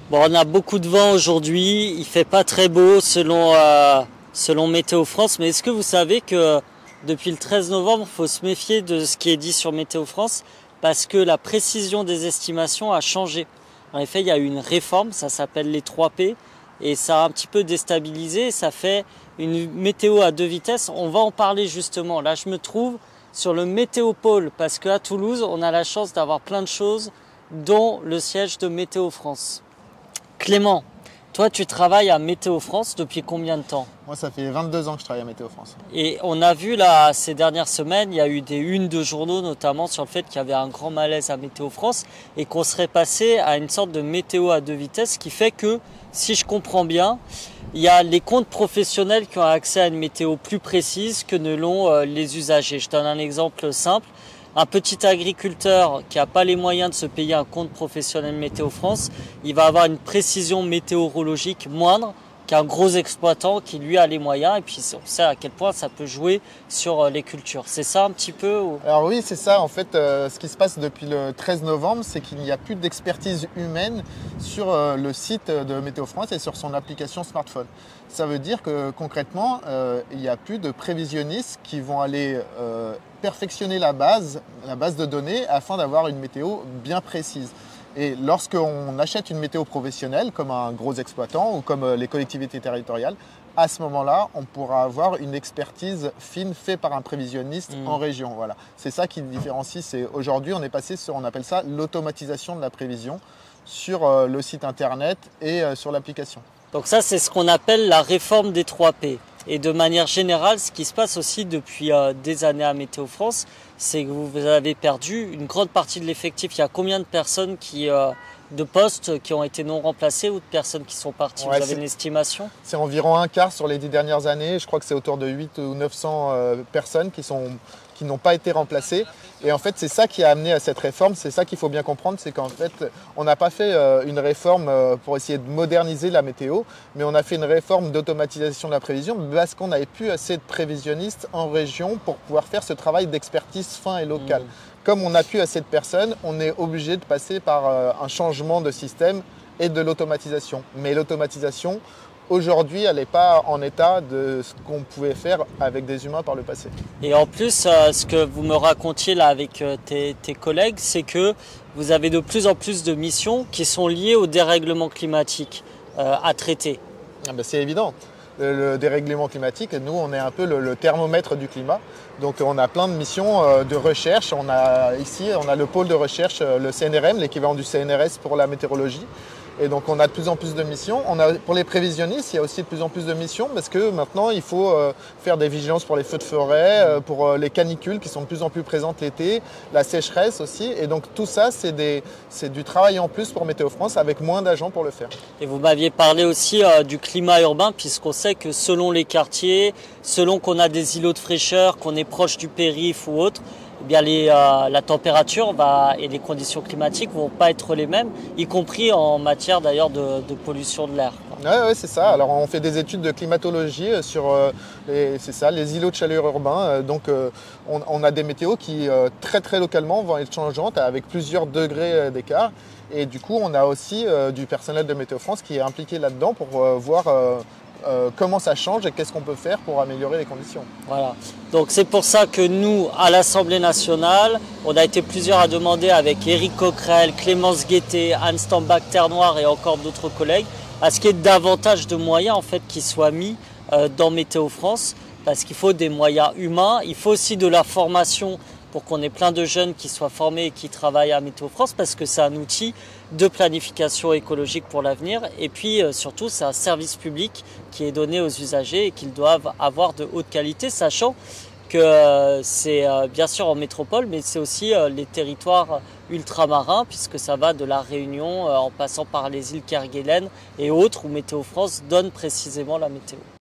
Bon, on a beaucoup de vent aujourd'hui, il fait pas très beau selon Météo France, mais est-ce que vous savez que depuis le 13 novembre, il faut se méfier de ce qui est dit sur Météo France parce que la précision des estimations a changé. En effet, il y a eu une réforme, ça s'appelle les 3P, et ça a un petit peu déstabilisé, ça fait une météo à deux vitesses. On va en parler justement. Là, je me trouve sur le Météopôle parce qu'à Toulouse, on a la chance d'avoir plein de choses, dont le siège de Météo France. Clément, toi tu travailles à Météo France depuis combien de temps? Moi, ça fait 22 ans que je travaille à Météo France. Et on a vu là ces dernières semaines, il y a eu des unes de journaux notamment sur le fait qu'il y avait un grand malaise à Météo France et qu'on serait passé à une sorte de météo à deux vitesses, ce qui fait que, si je comprends bien, il y a les comptes professionnels qui ont accès à une météo plus précise que ne l'ont les usagers. Je donne un exemple simple. Un petit agriculteur qui n'a pas les moyens de se payer un compte professionnel Météo France, il va avoir une précision météorologique moindre qu'un gros exploitant qui lui a les moyens. Et puis on sait à quel point ça peut jouer sur les cultures. C'est ça un petit peu Alors oui, c'est ça. En fait, ce qui se passe depuis le 13 novembre, c'est qu'il n'y a plus d'expertise humaine sur le site de Météo France et sur son application smartphone. Ça veut dire que concrètement, il n'y a plus de prévisionnistes qui vont aller perfectionner la base de données afin d'avoir une météo bien précise. Et lorsqu'on achète une météo professionnelle, comme un gros exploitant ou comme les collectivités territoriales, à ce moment-là, on pourra avoir une expertise fine faite par un prévisionniste en région. Voilà. C'est ça qui différencie. Aujourd'hui, on est passé sur, on appelle ça l'automatisation de la prévision sur le site internet et sur l'application. Donc ça, c'est ce qu'on appelle la réforme des 3P. Et de manière générale, ce qui se passe aussi depuis des années à Météo France, c'est que vous avez perdu une grande partie de l'effectif. Il y a combien de personnes de postes qui ont été non remplacés ou de personnes qui sont parties? Ouais, vous avez une estimation? C'est environ un quart sur les 10 dernières années. Je crois que c'est autour de 8 ou 900 personnes qui n'ont pas été remplacées. Et en fait, c'est ça qui a amené à cette réforme. C'est ça qu'il faut bien comprendre, c'est qu'en fait, on n'a pas fait une réforme pour essayer de moderniser la météo, mais on a fait une réforme d'automatisation de la prévision parce qu'on n'avait plus assez de prévisionnistes en région pour pouvoir faire ce travail d'expertise fin et local. Comme on n'a plus assez de personnes, on est obligé de passer par un changement de système et de l'automatisation. Mais l'automatisation, aujourd'hui, elle n'est pas en état de ce qu'on pouvait faire avec des humains par le passé. Et en plus, ce que vous me racontiez là avec tes collègues, c'est que vous avez de plus en plus de missions qui sont liées au dérèglement climatique à traiter. Ah ben c'est évident. Le dérèglement climatique, nous, on est un peu le thermomètre du climat. Donc, on a plein de missions de recherche. On a le pôle de recherche, le CNRM, l'équivalent du CNRS pour la météorologie. Et donc, on a de plus en plus de missions. Pour les prévisionnistes, il y a aussi de plus en plus de missions parce que maintenant, il faut faire des vigilances pour les feux de forêt, pour les canicules qui sont de plus en plus présentes l'été, la sécheresse aussi. Et donc, tout ça, c'est du travail en plus pour Météo France avec moins d'agents pour le faire. Et vous m'aviez parlé aussi du climat urbain, puisqu'on sait que selon les quartiers, selon qu'on a des îlots de fraîcheur, qu'on est proche du périph' ou autre, eh bien la température et les conditions climatiques vont pas être les mêmes, y compris en matière d'ailleurs de pollution de l'air. Ouais, c'est ça. Alors on fait des études de climatologie sur les îlots de chaleur urbains. Donc on a des météos qui très très localement vont être changeantes avec plusieurs degrés d'écart. Et du coup on a aussi du personnel de Météo France qui est impliqué là-dedans pour voir comment ça change et qu'est-ce qu'on peut faire pour améliorer les conditions. Voilà. Donc c'est pour ça que nous, à l'Assemblée nationale, on a été plusieurs à demander avec Éric Coquerel, Clémence Guettet, Anne Stambach-Terre Noire et encore d'autres collègues, à ce qu'il y ait davantage de moyens en fait qui soient mis dans Météo France, parce qu'il faut des moyens humains, il faut aussi de la formation pour qu'on ait plein de jeunes qui soient formés et qui travaillent à Météo France, parce que c'est un outil de planification écologique pour l'avenir. Et puis surtout, c'est un service public qui est donné aux usagers et qu'ils doivent avoir de haute qualité, sachant que c'est bien sûr en métropole, mais c'est aussi les territoires ultramarins, puisque ça va de la Réunion en passant par les îles Kerguelen et autres, où Météo France donne précisément la météo.